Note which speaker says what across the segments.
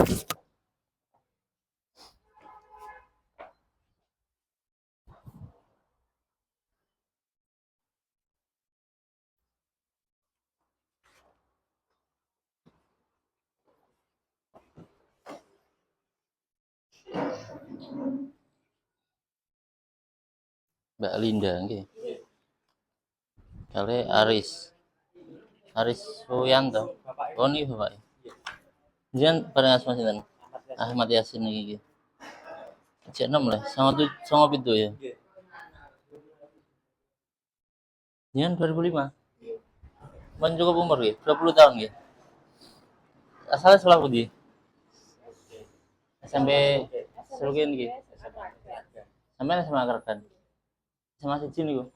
Speaker 1: Mbak Linda nggih. Kale Aris. Aris Suyanto. Oh niki Bapak. Jenengan bareng asma sinten? Ahmad Yasin niki. Cek 6 lah, sama pitu ya. Jenengan 2005. Mun cukup umur nggih, 20 tahun nggih. Asalnya sekolah pundi? SMP Serukin nggih. Sampeyan SMA Kragan. SMA siji niku.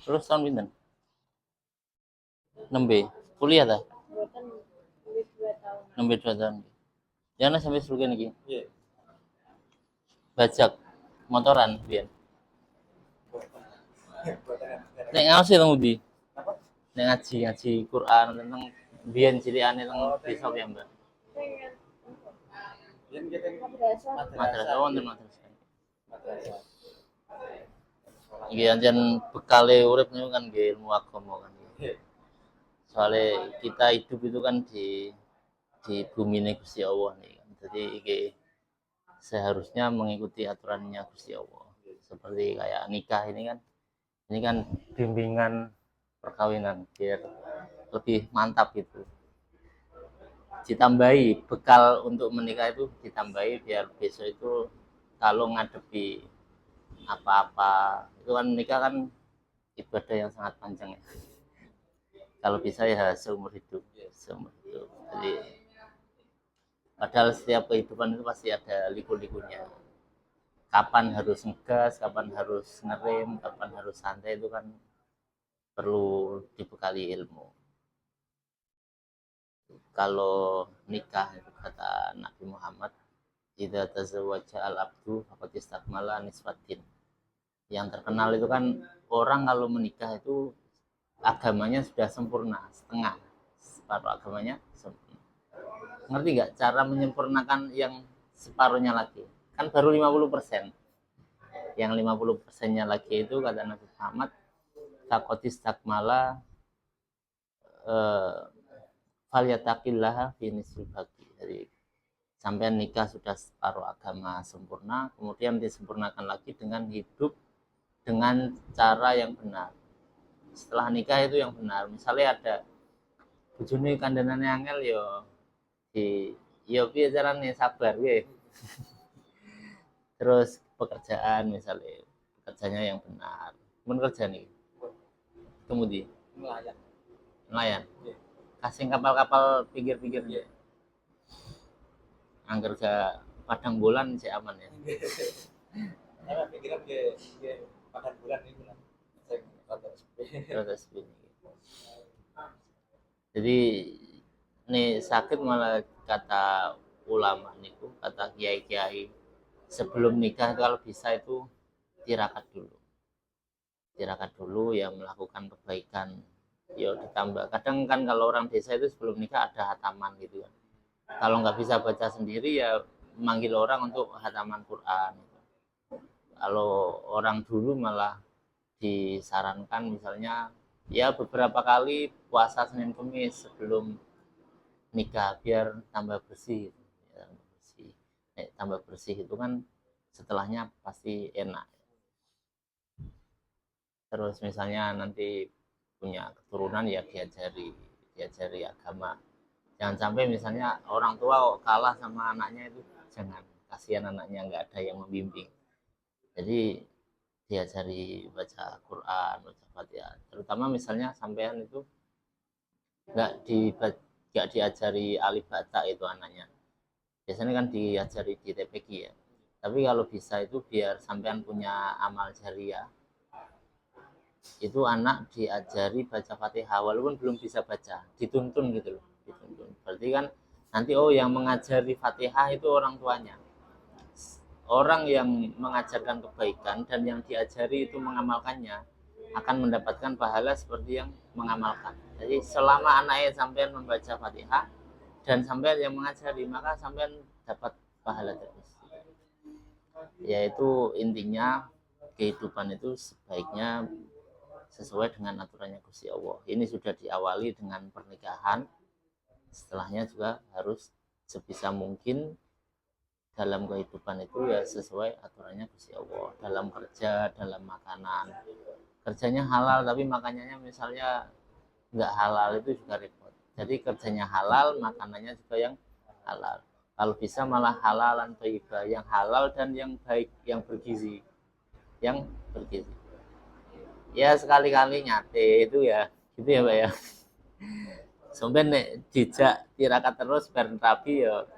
Speaker 1: Terus tahun pinten? 6B. Kuliah ta? 6B 2 tahun. Jangan sampai Serukin iki. Bajak motoran biyen. Nek ngaos teng ndi? Nek ngaji Quran tentang biyen cilikane teng desa ya, Mbak. Madrasah wonten madrasah. Iki anjen bekale urip niku kan nggih ilmu agama kan. Soalnya kita hidup itu kan di bumi ini Gusti Allah nih kan. Jadi iki seharusnya mengikuti aturannya Gusti Allah. Seperti kayak nikah ini kan bimbingan perkawinan biar lebih mantap gitu. Ditambahi bekal untuk menikah itu ditambahi biar besok itu kalau ngadepi apa-apa itu kan nikah kan ibadah yang sangat panjang ya. Kalau bisa ya seumur hidup. Jadi padahal setiap kehidupan itu pasti ada liku-likunya. Kapan harus ngegas, kapan harus ngerem, kapan harus santai itu kan perlu dibekali ilmu. Kalau nikah itu kata Nabi Muhammad, idza tazawwaja al-abdu faqad istakmala nisfatin. Yang terkenal itu kan orang kalau menikah itu agamanya sudah sempurna, setengah. Separuh agamanya sempurna. Ngerti nggak cara menyempurnakan yang separuhnya lagi? Kan baru 50%. Yang 50%-nya lagi itu kata Nabi Muhammad, faqad istakmala falyataqillaha fi nisfil baqi. Jadi sampai nikah sudah separuh agama sempurna, kemudian disempurnakan lagi dengan hidup dengan cara yang benar. Setelah nikah itu yang benar. Misalnya ada bojone kandhanane angel yo piye carane sabar piye. Terus pekerjaan misalnya pekerjaannya yang benar. Men kerja nih. Kemudian nelayan. Kasih kapal-kapal pinggir-pinggir ya. Angger gak padang bulan sih aman ya.
Speaker 2: Saya pikiran ke padang bulan ini lah.
Speaker 1: Rada sepi. Jadi ini sakit malah kata ulama niku, kata kiai-kiai sebelum nikah kalau bisa itu tirakat dulu ya melakukan kebaikan ya ditambah. Kadang kan kalau orang desa itu sebelum nikah ada hataman gitu kan. Kalau nggak bisa baca sendiri ya manggil orang untuk hataman Quran. Kalau orang dulu malah disarankan misalnya ya beberapa kali puasa Senin Kamis sebelum nikah biar tambah bersih. Ya, tambah bersih itu kan setelahnya pasti enak. Terus misalnya nanti punya keturunan ya diajari agama. Jangan sampai misalnya orang tua kalah sama anaknya itu, jangan, kasihan anaknya nggak ada yang membimbing. Jadi diajari baca Quran, baca Fatihah. Terutama misalnya sampean itu nggak diajari alif bata itu anaknya. Biasanya kan diajari di TPQ ya. Tapi kalau bisa itu biar sampean punya amal jariah. Itu anak diajari baca Fatihah walaupun belum bisa baca, dituntun gitu loh, dituntun. Berarti kan nanti yang mengajari Fatihah itu orang tuanya. Orang yang mengajarkan kebaikan dan yang diajari itu mengamalkannya akan mendapatkan pahala seperti yang mengamalkan. Jadi selama anaknya sampai membaca Fatihah, dan sampean yang mengajari, maka sampean dapat pahala terus. Yaitu intinya kehidupan itu sebaiknya sesuai dengan aturannya Gusti Allah. Ini sudah diawali dengan pernikahan, setelahnya juga harus sebisa mungkin dalam kehidupan itu ya sesuai aturannya Gusti Allah. Dalam kerja, dalam makanan, kerjanya halal tapi makanannya misalnya nggak halal, itu juga repot. Jadi kerjanya halal, makanannya juga yang halal. Kalau bisa malah halalan thayyibah, yang halal dan yang baik, yang bergizi, yang bergizi. Ya sekali-kali nyate itu ya, gitu ya Pak ya. Sampai nek dijak tirakat terus bareng rabi ya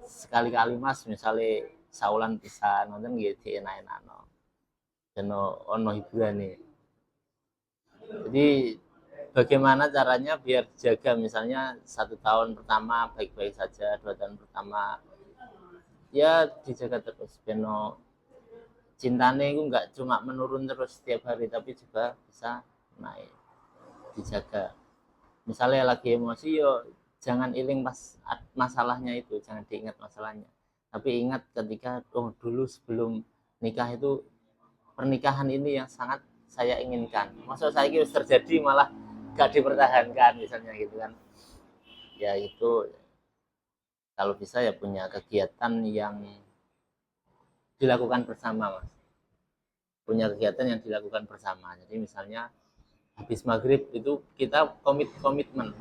Speaker 1: sekali-kali Mas, misalnya saulan pisan nonton gitu enak-enakno. Dan ono hiburane. Jadi bagaimana caranya biar jaga misalnya 1 tahun pertama baik-baik saja, 2 tahun pertama ya dijaga terus. Beno cintanya itu nggak cuma menurun terus setiap hari, tapi juga bisa naik, dijaga. Misalnya lagi emosi yo jangan iling pas masalahnya itu, jangan diingat masalahnya, tapi ingat ketika dulu sebelum nikah itu pernikahan ini yang sangat saya inginkan, maksud saya itu terjadi malah gak dipertahankan misalnya gitu kan. Ya itu kalau bisa ya punya kegiatan yang dilakukan bersama Mas, punya kegiatan yang dilakukan bersama. Jadi misalnya habis maghrib itu kita komitmen,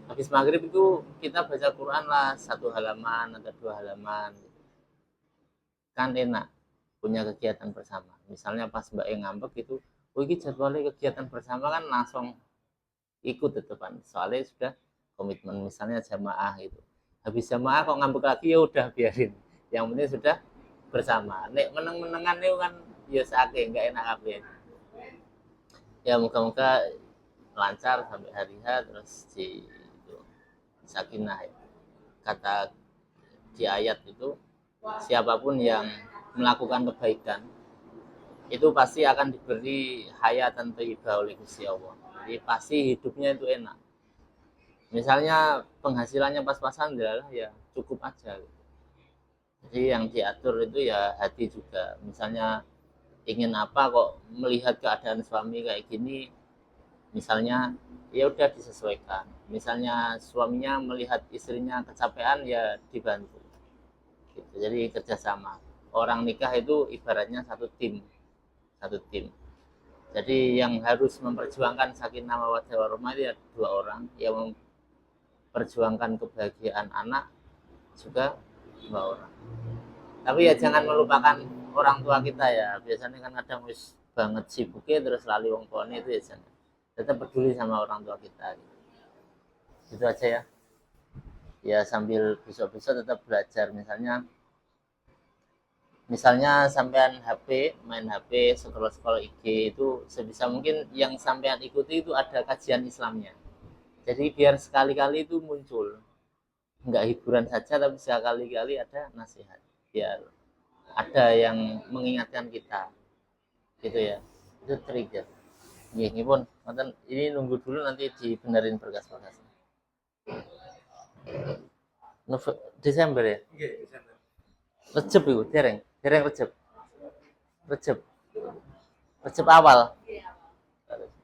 Speaker 1: habis maghrib itu kita baca Quran lah 1 halaman atau 2 halaman, kan enak punya kegiatan bersama. Misalnya pas Mbak yang ngambek itu, oh ini jadwalnya kegiatan bersama kan langsung ikut tetepan, soalnya sudah komitmen. Misalnya jamaah itu, habis jamaah kok ngambek lagi ya udah biarin, yang penting sudah bersama. Nek meneng-menengan itu kan ya sakit, nggak enak apa ya. Moga-moga lancar sampai hari H, terus di itu, sakinah ya. Kata di ayat itu, siapapun yang melakukan kebaikan itu pasti akan diberi hayatan thayyibah oleh Gusti Allah. Jadi pasti hidupnya itu enak. Misalnya penghasilannya pas-pasan ya cukup aja. Jadi yang diatur itu ya hati juga. Misalnya ingin apa kok melihat keadaan suami kayak gini, misalnya ya udah disesuaikan. Misalnya suaminya melihat istrinya kecapean ya dibantu. Gitu. Jadi kerjasama. Orang nikah itu ibaratnya satu tim. Jadi yang harus memperjuangkan sakinah mawaddah warahmah itu ya 2 orang, yang memperjuangkan kebahagiaan anak juga 2 orang. Tapi ya jangan melupakan orang tua kita ya. Biasanya kan kadang wis banget sibuknya terus lali wong tuane, itu ya jangan. Tetap peduli sama orang tua kita. Gitu aja ya. Ya sambil besok-besok tetap belajar. Misalnya sampean main HP, scroll IG itu sebisa mungkin yang sampean ikuti itu ada kajian Islamnya. Jadi biar sekali-kali itu muncul, nggak hiburan saja tapi sekali-kali ada nasihat, biar ada yang mengingatkan kita, gitu ya. Itu trik ya. Ini pun ini nunggu dulu nanti dibenerin berkas-berkas. Desember ya? Recep itu, dereng Recep awal.